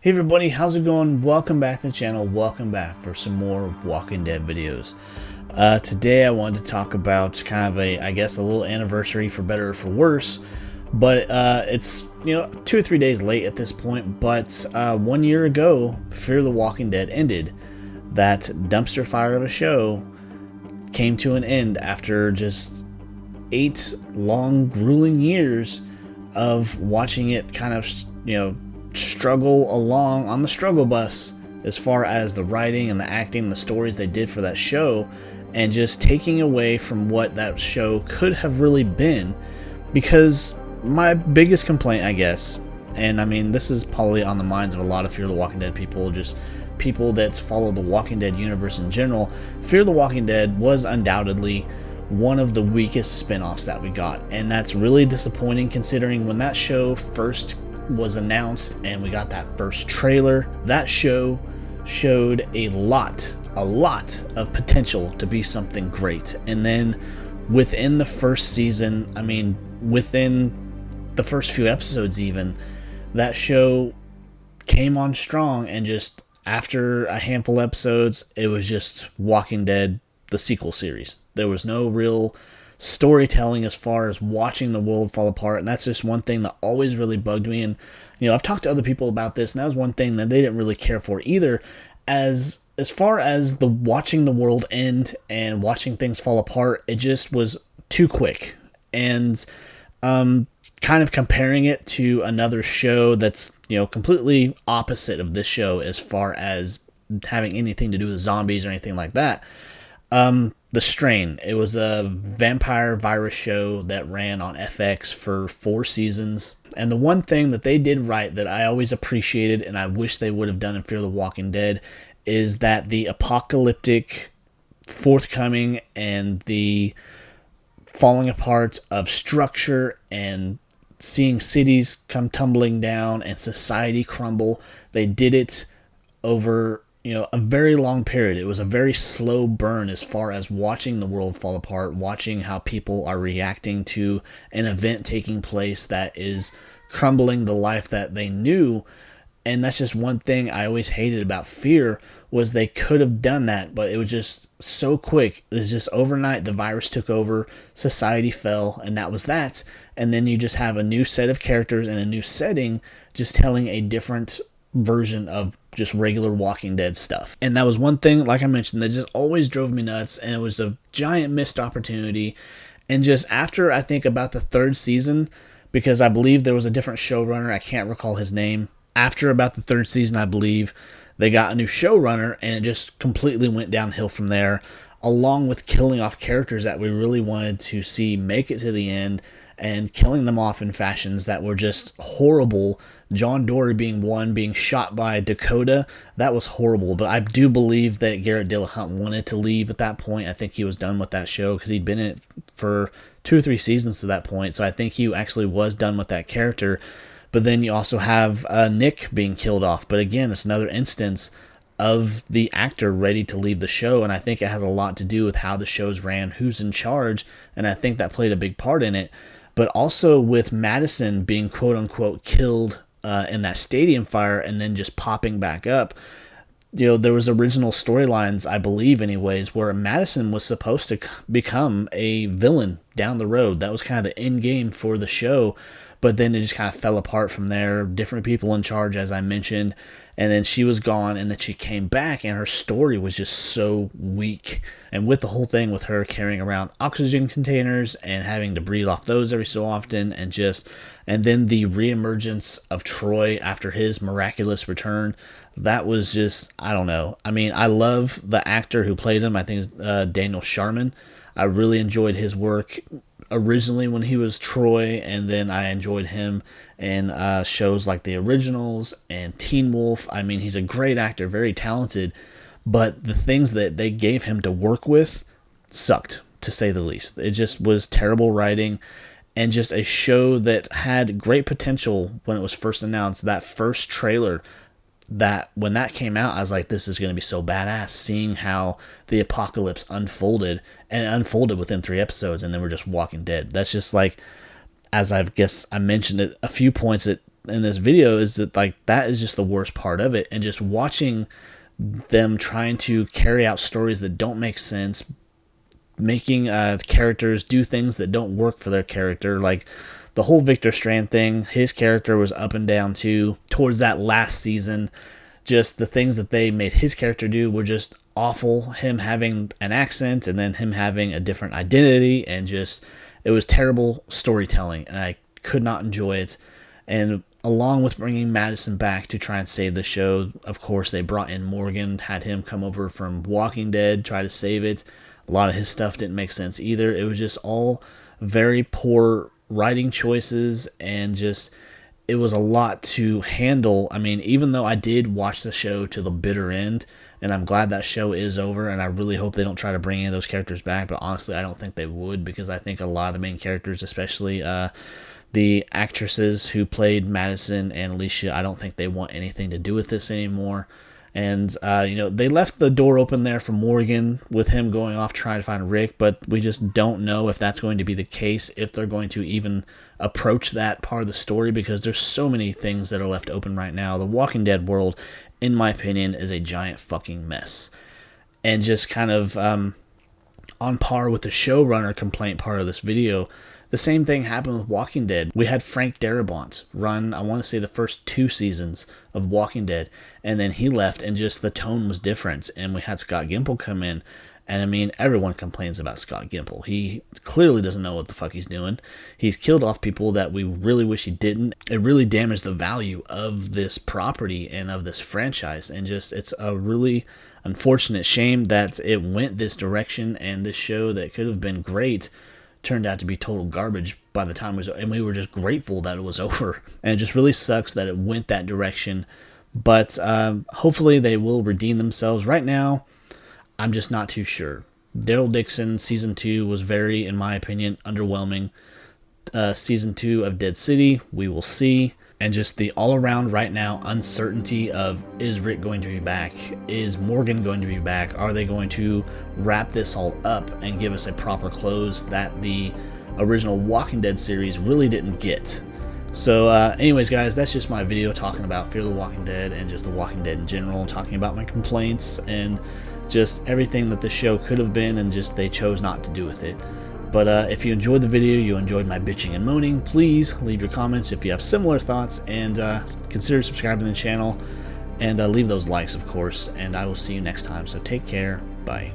Hey everybody, how's it going? Welcome back to the channel. Welcome back for some more Walking Dead videos. Today I wanted to talk about kind of I guess a little anniversary for better or for worse. But it's, 2 or 3 days late at this point. But 1 year ago, Fear the Walking Dead ended. That dumpster fire of a show came to an end after just 8 long, grueling years of watching it kind of, struggle along on the struggle bus as far as the writing and the acting and the stories they did for that show, and just taking away from what that show could have really been. Because my biggest complaint, I guess, and I mean this is probably on the minds of a lot of Fear the Walking Dead people, just people that follow the Walking Dead universe in general, Fear the Walking Dead was undoubtedly one of the weakest spin-offs that we got, and that's really disappointing considering when that show first was announced and we got that first trailer, that show showed a lot of potential to be something great. And then within the first season, I mean within the first few episodes even, that show came on strong, and just after a handful of episodes it was just Walking Dead the sequel series. There was no real storytelling as far as watching the world fall apart, and that's just one thing that always really bugged me. And I've talked to other people about this, and that was one thing that they didn't really care for either, as far as the watching the world end and watching things fall apart. It just was too quick. And kind of comparing it to another show that's completely opposite of this show as far as having anything to do with zombies or anything like that, The Strain. It was a vampire virus show that ran on FX for 4 seasons. And the one thing that they did right that I always appreciated, and I wish they would have done in Fear the Walking Dead, is that the apocalyptic forthcoming and the falling apart of structure and seeing cities come tumbling down and society crumble, they did it over a very long period. It was a very slow burn as far as watching the world fall apart, watching how people are reacting to an event taking place that is crumbling the life that they knew. And that's just one thing I always hated about Fear, was they could have done that, but it was just so quick. It was just overnight, the virus took over, society fell, and that was that. And then you just have a new set of characters and a new setting, just telling a different version of just regular Walking Dead stuff. And that was one thing, like I mentioned, that just always drove me nuts, and it was a giant missed opportunity. And just after, I think, about the 3rd season, because I believe there was a different showrunner, I can't recall his name. After about the 3rd season, I believe, they got a new showrunner, and it just completely went downhill from there, along with killing off characters that we really wanted to see make it to the end, and killing them off in fashions that were just horrible. John Dory being one, being shot by Dakota, that was horrible. But I do believe that Garrett Dillahunt wanted to leave at that point. I think he was done with that show because he'd been in it for 2 or 3 seasons to that point. So I think he actually was done with that character. But then you also have Nick being killed off. But again, it's another instance of the actor ready to leave the show. And I think it has a lot to do with how the shows ran, who's in charge. And I think that played a big part in it. But also with Madison being quote-unquote killed in that stadium fire and then just popping back up. There was original storylines, I believe anyways, where Madison was supposed to become a villain down the road. That was kind of the end game for the show. But then it just kind of fell apart from there. Different people in charge, as I mentioned. And then she was gone, and then she came back, and her story was just so weak. And with the whole thing with her carrying around oxygen containers and having to breathe off those every so often, and then the reemergence of Troy after his miraculous return, that was just, I don't know. I mean, I love the actor who played him. I think it's Daniel Sharman. I really enjoyed his work originally when he was Troy, and then I enjoyed him in shows like The Originals and Teen Wolf. I mean, he's a great actor, very talented, but the things that they gave him to work with sucked, to say the least. It just was terrible writing, and just a show that had great potential when it was first announced. That first trailer, that when that came out, I was like, this is going to be so badass, seeing how the apocalypse unfolded, and it unfolded within 3 episodes, and then we're just Walking Dead. That's just like, as I mentioned it a few points, in this video is that like that is just the worst part of it, and just watching them trying to carry out stories that don't make sense, making characters do things that don't work for their character. Like the whole Victor Strand thing, his character was up and down too towards that last season. Just the things that they made his character do were just awful. Him having an accent and then him having a different identity, and just it was terrible storytelling, and I could not enjoy it. And along with bringing Madison back to try and save the show, of course they brought in Morgan, had him come over from Walking Dead, try to save it. A lot of his stuff didn't make sense either. It was just all very poor writing choices, and just it was a lot to handle. I mean, even though I did watch the show to the bitter end, and I'm glad that show is over, and I really hope they don't try to bring any of those characters back, but honestly, I don't think they would, because I think a lot of the main characters, especially the actresses who played Madison and Alicia, I don't think they want anything to do with this anymore. And, you know, they left the door open there for Morgan with him going off trying to find Rick, but we just don't know if that's going to be the case, if they're going to even approach that part of the story, because there's so many things that are left open right now. The Walking Dead world, in my opinion, is a giant fucking mess. And just kind of on par with the showrunner complaint part of this video, the same thing happened with Walking Dead. We had Frank Darabont run, I want to say, the first 2 seasons of Walking Dead, and then he left, and just the tone was different. And we had Scott Gimple come in, and I mean, everyone complains about Scott Gimple. He clearly doesn't know what the fuck he's doing. He's killed off people that we really wish he didn't. It really damaged the value of this property and of this franchise, and just it's a really unfortunate shame that it went this direction, and this show that could have been great turned out to be total garbage by the time it was, and we were just grateful that it was over. And it just really sucks that it went that direction, but hopefully they will redeem themselves. Right now, I'm just not too sure. Daryl Dixon season 2 was very, in my opinion, underwhelming. Season 2 of Dead City, we will see. And just the all-around right now uncertainty of, is Rick going to be back? Is Morgan going to be back? Are they going to wrap this all up and give us a proper close that the original Walking Dead series really didn't get? So anyways, guys, that's just my video talking about Fear the Walking Dead and just the Walking Dead in general, talking about my complaints and just everything that the show could have been, and just they chose not to do with it. But if you enjoyed the video, you enjoyed my bitching and moaning, please leave your comments if you have similar thoughts, and consider subscribing to the channel, and leave those likes, of course, and I will see you next time. So take care. Bye.